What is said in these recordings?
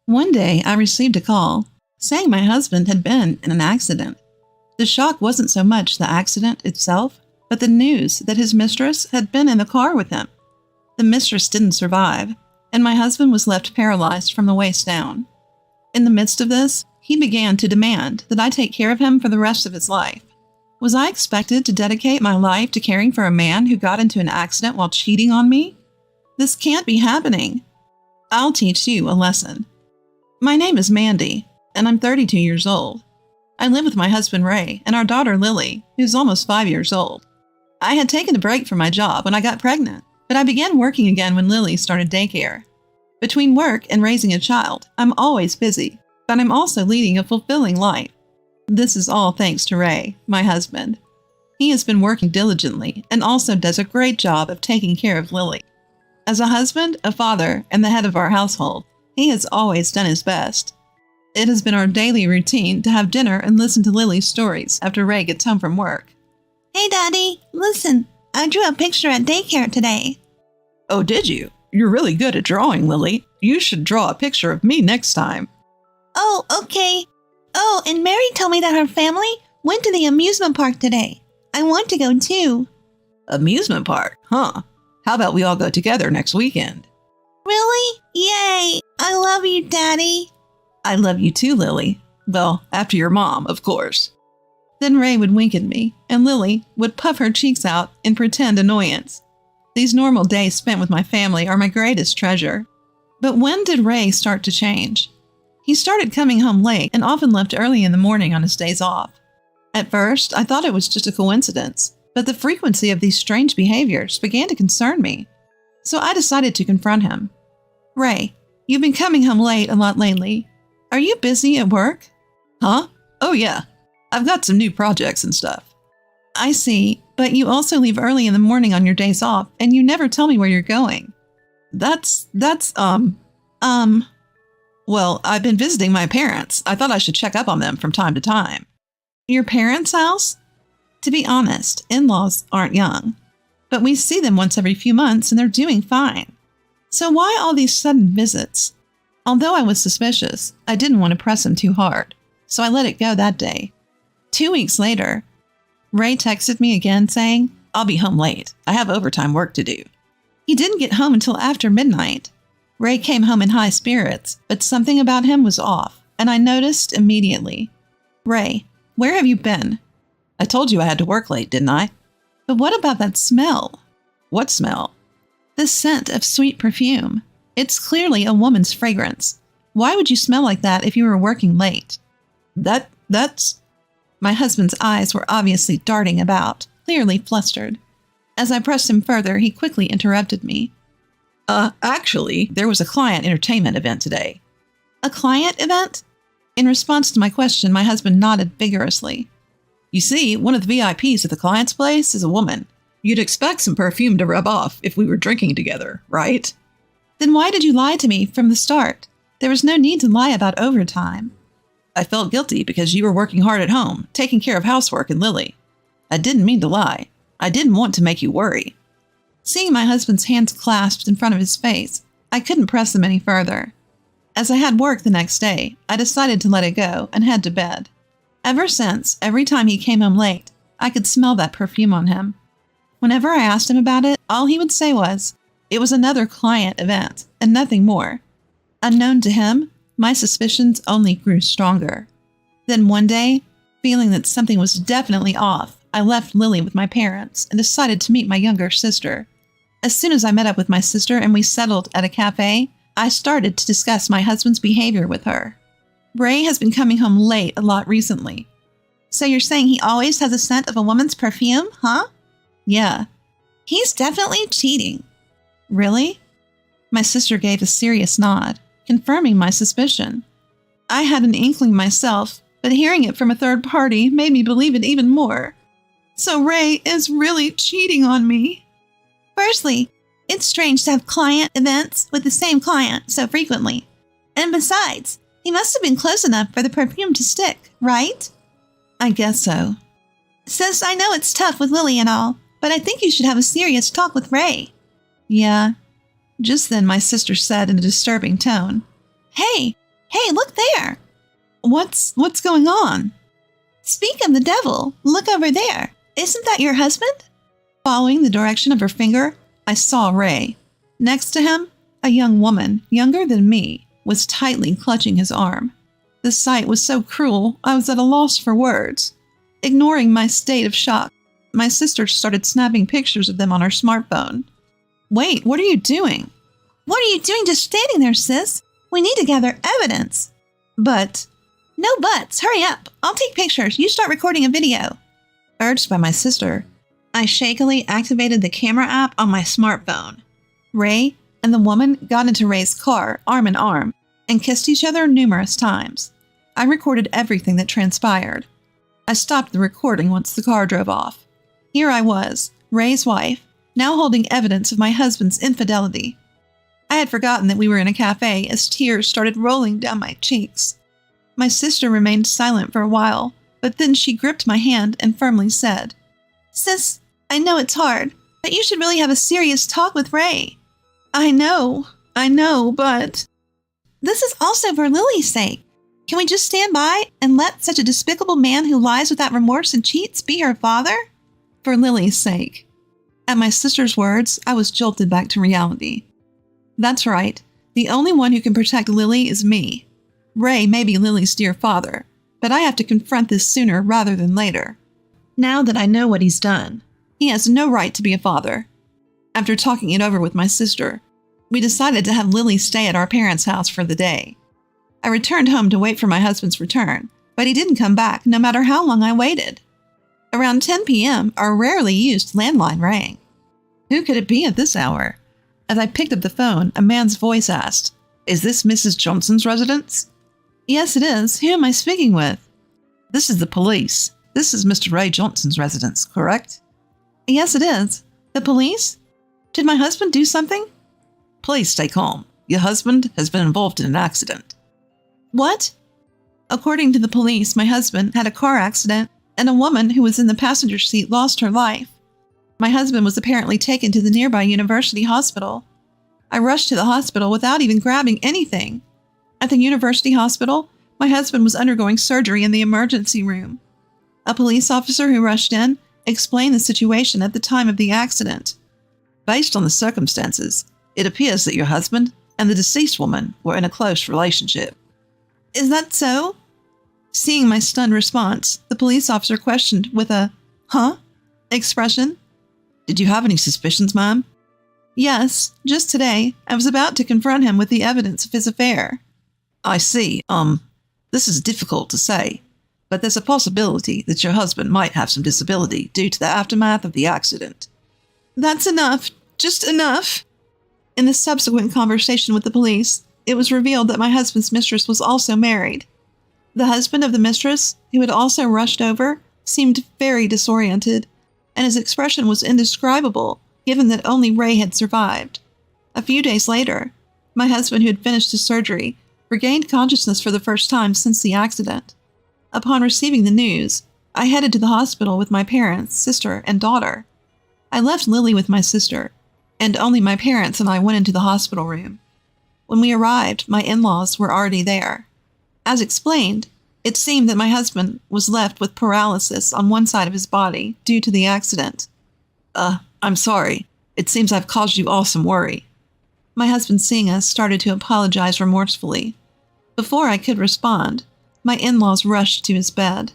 One day, I received a call saying my husband had been in an accident. The shock wasn't so much the accident itself, but the news that his mistress had been in the car with him. The mistress didn't survive, and my husband was left paralyzed from the waist down. In the midst of this, he began to demand that I take care of him for the rest of his life. Was I expected to dedicate my life to caring for a man who got into an accident while cheating on me? This can't be happening. I'll teach you a lesson. My name is Mandy, and I'm 32 years old. I live with my husband Ray and our daughter Lily, who's almost 5 years old. I had taken a break from my job when I got pregnant, but I began working again when Lily started daycare. Between work and raising a child, I'm always busy, but I'm also leading a fulfilling life. This is all thanks to Ray, my husband. He has been working diligently and also does a great job of taking care of Lily. As a husband, a father, and the head of our household, he has always done his best. It has been our daily routine to have dinner and listen to Lily's stories after Ray gets home from work. Hey, Daddy, listen, I drew a picture at daycare today. Oh, did you? You're really good at drawing, Lily. You should draw a picture of me next time. Oh, okay. Oh, and Mary told me that her family went to the amusement park today. I want to go too. Amusement park, huh? How about we all go together next weekend? Really? Yay! I love you, Daddy. I love you too, Lily. Well, after your mom, of course. Then Ray would wink at me, and Lily would puff her cheeks out in pretend annoyance. These normal days spent with my family are my greatest treasure. But when did Ray start to change? He started coming home late and often left early in the morning on his days off. At first, I thought it was just a coincidence, but the frequency of these strange behaviors began to concern me. So I decided to confront him. Ray, you've been coming home late a lot lately. Are you busy at work? Huh? Oh yeah. I've got some new projects and stuff. I see, but you also leave early in the morning on your days off, and you never tell me where you're going. Well, I've been visiting my parents. I thought I should check up on them from time to time. Your parents' house? To be honest, in-laws aren't young. But we see them once every few months, and they're doing fine. So why all these sudden visits? Although I was suspicious, I didn't want to press him too hard, so I let it go that day. 2 weeks later, Ray texted me again saying, I'll be home late. I have overtime work to do. He didn't get home until after midnight. Ray came home in high spirits, but something about him was off, and I noticed immediately. Ray, where have you been? I told you I had to work late, didn't I? But what about that smell? What smell? The scent of sweet perfume. It's clearly a woman's fragrance. Why would you smell like that if you were working late? That's... My husband's eyes were obviously darting about, clearly flustered. As I pressed him further, he quickly interrupted me. Actually, there was a client entertainment event today. A client event? In response to my question, my husband nodded vigorously. You see, one of the VIPs at the client's place is a woman. You'd expect some perfume to rub off if we were drinking together, right? Then why did you lie to me from the start? There was no need to lie about overtime. I felt guilty because you were working hard at home, taking care of housework and Lily. I didn't mean to lie. I didn't want to make you worry. Seeing my husband's hands clasped in front of his face, I couldn't press them any further. As I had work the next day, I decided to let it go and head to bed. Ever since, every time he came home late, I could smell that perfume on him. Whenever I asked him about it, all he would say was, it was another client event, and nothing more. Unknown to him, my suspicions only grew stronger. Then one day, feeling that something was definitely off, I left Lily with my parents and decided to meet my younger sister. As soon as I met up with my sister and we settled at a cafe, I started to discuss my husband's behavior with her. Ray has been coming home late a lot recently. So you're saying he always has a scent of a woman's perfume, huh? Yeah. He's definitely cheating. Really? My sister gave a serious nod, confirming my suspicion. I had an inkling myself, but hearing it from a third party made me believe it even more. So Ray is really cheating on me. Firstly, it's strange to have client events with the same client so frequently. And besides, he must have been close enough for the perfume to stick, right? I guess so. Sis, I know it's tough with Lily and all, but I think you should have a serious talk with Ray. Yeah. Just then my sister said in a disturbing tone, Hey, Hey, look there! What's going on? Speak of the devil, look over there. Isn't that your husband? Following the direction of her finger, I saw Ray. Next to him, a young woman, younger than me, was tightly clutching his arm. The sight was so cruel, I was at a loss for words. Ignoring my state of shock, my sister started snapping pictures of them on her smartphone. Wait, what are you doing? What are you doing just standing there, sis? We need to gather evidence. But... No buts. Hurry up. I'll take pictures. You start recording a video. Urged by my sister, I shakily activated the camera app on my smartphone. Ray and the woman got into Ray's car, arm in arm, and kissed each other numerous times. I recorded everything that transpired. I stopped the recording once the car drove off. Here I was, Ray's wife, now holding evidence of my husband's infidelity. I had forgotten that we were in a cafe as tears started rolling down my cheeks. My sister remained silent for a while, but then she gripped my hand and firmly said, Sis, I know it's hard, but you should really have a serious talk with Ray. I know, but... This is also for Lily's sake. Can we just stand by and let such a despicable man who lies without remorse and cheats be her father? For Lily's sake. At my sister's words, I was jolted back to reality. That's right. The only one who can protect Lily is me. Ray may be Lily's dear father, but I have to confront this sooner rather than later. Now that I know what he's done, he has no right to be a father. After talking it over with my sister, we decided to have Lily stay at our parents' house for the day. I returned home to wait for my husband's return, but he didn't come back no matter how long I waited. Around 10 p.m., our rarely used landline rang. Who could it be at this hour? As I picked up the phone, a man's voice asked, "Is this Mrs. Johnson's residence?" "Yes, it is. Who am I speaking with?" "This is the police. This is Mr. Ray Johnson's residence, correct?" "Yes, it is. The police? Did my husband do something?" "Please stay calm. Your husband has been involved in an accident." "What?" "According to the police, my husband had a car accident and a woman who was in the passenger seat lost her life. My husband was apparently taken to the nearby university hospital. I rushed to the hospital without even grabbing anything. At the university hospital, my husband was undergoing surgery in the emergency room. A police officer who rushed in explained the situation at the time of the accident. Based on the circumstances, it appears that your husband and the deceased woman were in a close relationship." "Is that so?" Seeing my stunned response, the police officer questioned with a, "Huh?" expression. "Did you have any suspicions, ma'am?" "Yes, just today, I was about to confront him with the evidence of his affair." "I see. This is difficult to say, but there's a possibility that your husband might have some disability due to the aftermath of the accident." "That's enough. Just enough." In the subsequent conversation with the police, it was revealed that my husband's mistress was also married. The husband of the mistress, who had also rushed over, seemed very disoriented, and his expression was indescribable, given that only Ray had survived. A few days later, my husband, who had finished his surgery, regained consciousness for the first time since the accident. Upon receiving the news, I headed to the hospital with my parents, sister, and daughter. I left Lily with my sister, and only my parents and I went into the hospital room. When we arrived, my in-laws were already there. As explained, it seemed that my husband was left with paralysis on one side of his body due to the accident. I'm sorry. It seems I've caused you all some worry." My husband, seeing us, started to apologize remorsefully. Before I could respond, my in-laws rushed to his bed.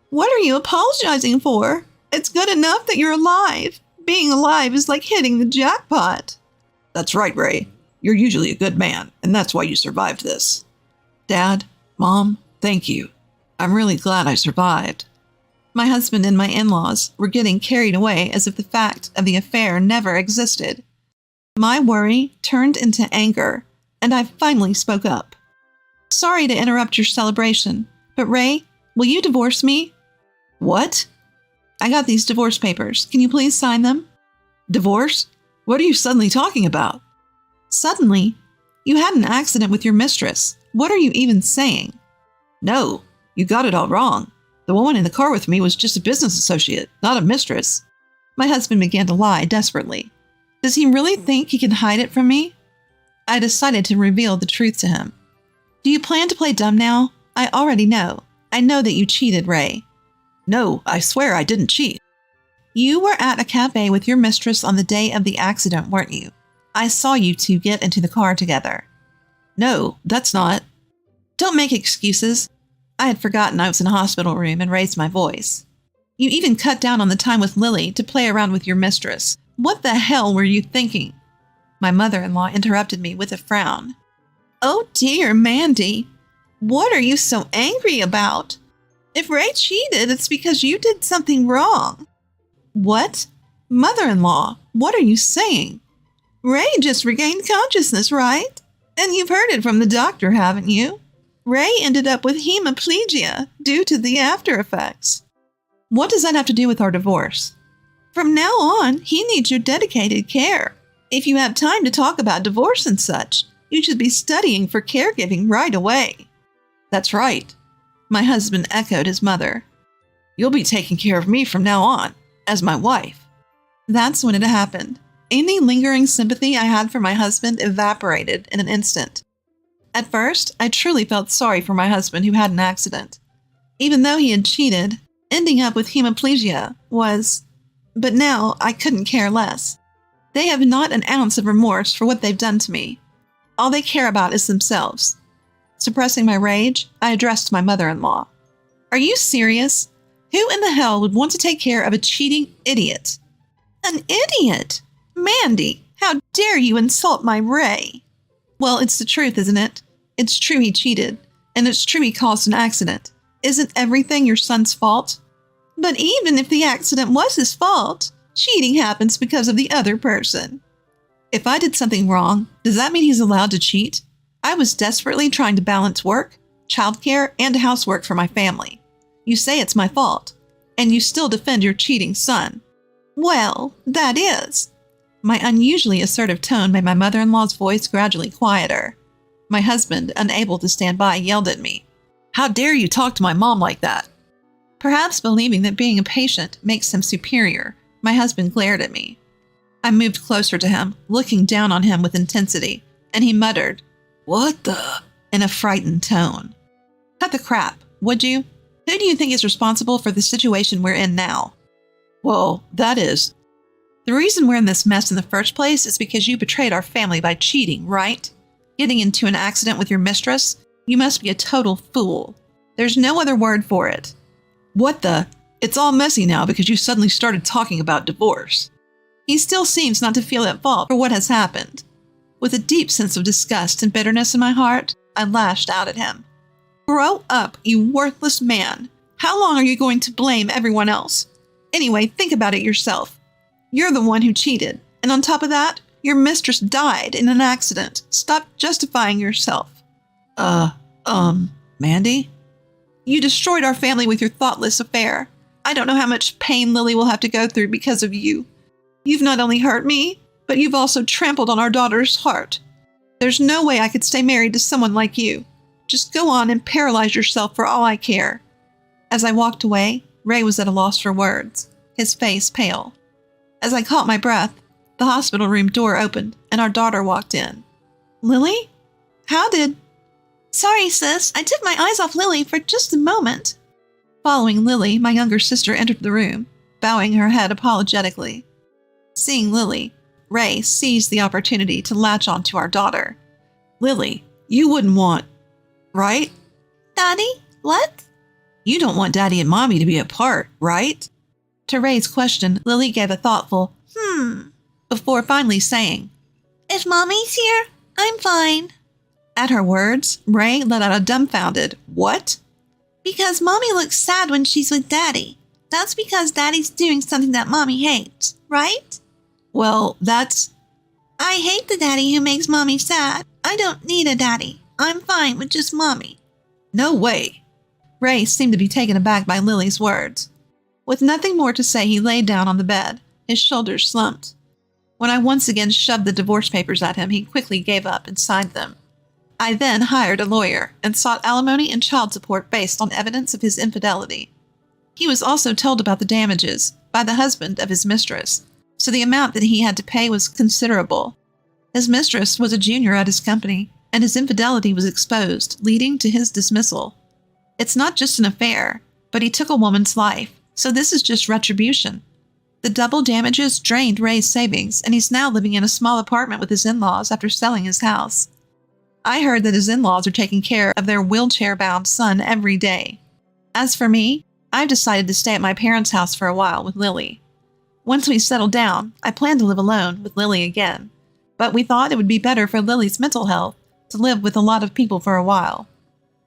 "What are you apologizing for? It's good enough that you're alive. Being alive is like hitting the jackpot." "That's right, Ray. You're usually a good man, and that's why you survived this." "Dad, Mom, thank you. I'm really glad I survived." My husband and my in-laws were getting carried away as if the fact of the affair never existed. My worry turned into anger, and I finally spoke up. "Sorry to interrupt your celebration, but Ray, will you divorce me?" "What?" "I got these divorce papers. Can you please sign them?" "Divorce? What are you suddenly talking about?" "Suddenly? You had an accident with your mistress. What are you even saying?" "No, you got it all wrong. The woman in the car with me was just a business associate, not a mistress." My husband began to lie desperately. Does he really think he can hide it from me? I decided to reveal the truth to him. Do you plan to play dumb now? I already know. I know that you cheated, Ray. No, I swear I didn't cheat. You were at a cafe with your mistress on the day of the accident, weren't you? I saw you two get into the car together. No, that's not. Don't make excuses. I had forgotten I was in a hospital room and raised my voice. You even cut down on the time with Lily to play around with your mistress. What the hell were you thinking? My mother-in-law interrupted me with a frown. Oh dear, Mandy. What are you so angry about? If Ray cheated, it's because you did something wrong. What? Mother-in-law, what are you saying? Ray just regained consciousness, right? And you've heard it from the doctor, haven't you? Ray ended up with hemiplegia due to the after effects. What does that have to do with our divorce? From now on, he needs your dedicated care. If you have time to talk about divorce and such, you should be studying for caregiving right away. That's right. My husband echoed his mother. You'll be taking care of me from now on, as my wife. That's when it happened. Any lingering sympathy I had for my husband evaporated in an instant. At first, I truly felt sorry for my husband who had an accident. Even though he had cheated, ending up with hemiplegia was... But now I couldn't care less. They have not an ounce of remorse for what they've done to me. All they care about is themselves. Suppressing my rage, I addressed my mother-in-law. Are you serious? Who in the hell would want to take care of a cheating idiot? An idiot? Mandy, how dare you insult my Ray? Well, it's the truth, isn't it? It's true he cheated, and it's true he caused an accident. Isn't everything your son's fault? But even if the accident was his fault, cheating happens because of the other person. If I did something wrong, does that mean he's allowed to cheat? I was desperately trying to balance work, childcare, and housework for my family. You say it's my fault, and you still defend your cheating son. Well, that is. My unusually assertive tone made my mother-in-law's voice gradually quieter. My husband, unable to stand by, yelled at me. How dare you talk to my mom like that? Perhaps believing that being a patient makes him superior, my husband glared at me. I moved closer to him, looking down on him with intensity, and he muttered, What the? In a frightened tone. Cut the crap, would you? Who do you think is responsible for the situation we're in now? Well, that is... The reason we're in this mess in the first place is because you betrayed our family by cheating, right? Getting into an accident with your mistress? You must be a total fool. There's no other word for it. What the? It's all messy now because you suddenly started talking about divorce. He still seems not to feel at fault for what has happened. With a deep sense of disgust and bitterness in my heart, I lashed out at him. Grow up, you worthless man. How long are you going to blame everyone else? Anyway, think about it yourself. You're the one who cheated, and on top of that, your mistress died in an accident. Stop justifying yourself. Mandy? You destroyed our family with your thoughtless affair. I don't know how much pain Lily will have to go through because of you. You've not only hurt me, but you've also trampled on our daughter's heart. There's no way I could stay married to someone like you. Just go on and paralyze yourself for all I care. As I walked away, Ray was at a loss for words, his face pale. As I caught my breath, the hospital room door opened and our daughter walked in. Lily? How did... Sorry, sis. I took my eyes off Lily for just a moment. Following Lily, my younger sister entered the room, bowing her head apologetically. Seeing Lily, Ray seized the opportunity to latch onto our daughter. Lily, you wouldn't want... Right? Daddy? What? You don't want Daddy and Mommy to be apart, right? To Ray's question, Lily gave a thoughtful, before finally saying, If Mommy's here, I'm fine. At her words, Ray let out a dumbfounded, What? Because Mommy looks sad when she's with Daddy. That's because Daddy's doing something that Mommy hates, right? Well, that's... I hate the daddy who makes Mommy sad. I don't need a daddy. I'm fine with just Mommy. No way. Ray seemed to be taken aback by Lily's words. With nothing more to say, he laid down on the bed, his shoulders slumped. When I once again shoved the divorce papers at him, he quickly gave up and signed them. I then hired a lawyer and sought alimony and child support based on evidence of his infidelity. He was also told about the damages by the husband of his mistress, so the amount that he had to pay was considerable. His mistress was a junior at his company, and his infidelity was exposed, leading to his dismissal. It's not just an affair, but he took a woman's life, so this is just retribution. The double damages drained Ray's savings, and he's now living in a small apartment with his in-laws after selling his house. I heard that his in-laws are taking care of their wheelchair-bound son every day. As for me, I've decided to stay at my parents' house for a while with Lily. Once we settle down, I plan to live alone with Lily again, but we thought it would be better for Lily's mental health to live with a lot of people for a while.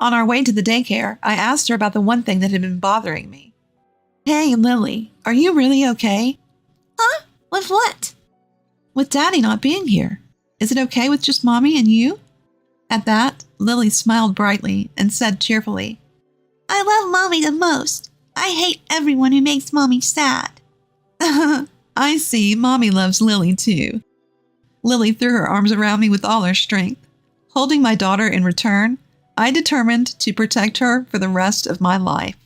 On our way to the daycare, I asked her about the one thing that had been bothering me. "Hey, Lily, are you really okay?" Huh? With what? "With Daddy not being here. Is it okay with just Mommy and you?" At that, Lily smiled brightly and said cheerfully, I love Mommy the most. I hate everyone who makes Mommy sad. "I see, Mommy loves Lily too." Lily threw her arms around me with all her strength. Holding my daughter in return, I determined to protect her for the rest of my life.